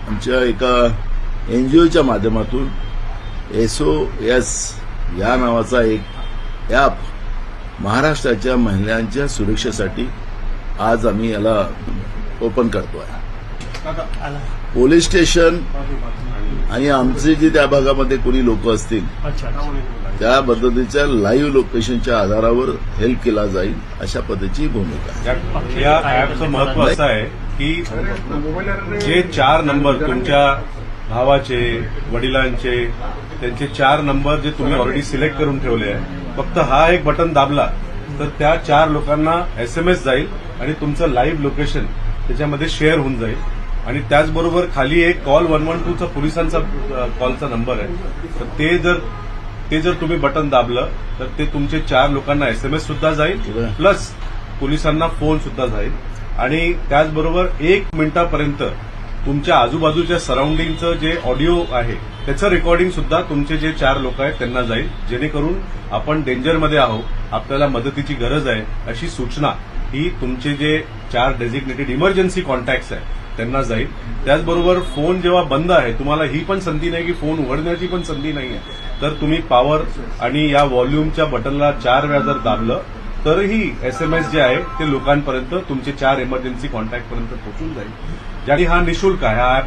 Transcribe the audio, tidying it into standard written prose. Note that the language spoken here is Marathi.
आमच्या एका एनजीओच्या माध्यमातून SOS या नावाचा एक ॲप महाराष्ट्राच्या महिलांच्या सुरक्षेसाठी आज आम्ही याला ओपन करतोय. पोलीस स्टेशन आणि आमचे जे त्या भागामध्ये कोणी लोक असतील त्या पद्धतीच्या लाईव्ह लोकेशनच्या आधारावर हेल्प केला जाईल अशा पद्धतीची भूमिका. या ॲपचं महत्व असं आहे की जे 4 नंबर तुमच्या भावाचे, वडिलांचे, त्यांचे 4 नंबर जे तुम्ही ऑलरेडी सिलेक्ट करून ठेवले आहे, फक्त हा एक बटन दाबला तर त्या 4 लोकांना SMS जाईल आणि तुमचं लाईव्ह लोकेशन त्याच्यामध्ये शेअर होऊन जाईल. आणि त्याचबरोबर खाली एक कॉल 112चा पोलिसांचा कॉलचा नंबर आहे, तर ते जर तुम्ही बटन दाबलं तर ते तुमचे 4 लोकांना SMS सुद्धा जाईल, प्लस पोलिसांना फोन सुद्धा जाईल. आणि त्याचबरोबर 1 मिनिटापर्यंत तुमच्या आजूबाजूच्या सराउंडिंगचं जे ऑडिओ आहे त्याचं रेकॉर्डिंग सुद्धा तुमचे जे 4 लोक आहेत त्यांना जाईल, जेणेकरून आपण डेंजरमध्ये आहोत, आपल्याला मदतीची गरज आहे अशी सूचना ही तुमचे जे 4 डेझिग्नेटेड इमर्जन्सी कॉन्टॅक्ट्स आहेत त्यांना जाईल. त्याचबरोबर फोन जेव्हा बंद आहे, तुम्हाला ही पण संधी नाही की फोन उघडण्याची पण संधी नाही आहे, तर तुम्ही पॉवर आणि या व्हॉल्यूमच्या बटनला 4 वेळा जर दाबलं तरीही SMS जे आहे ते लोकांपर्यंत तुमचे 4 इमर्जन्सी कॉन्टॅक्टपर्यंत पोहोचून जाईल. ज्यासाठी हा निःशुल्क आहे. हा ॲप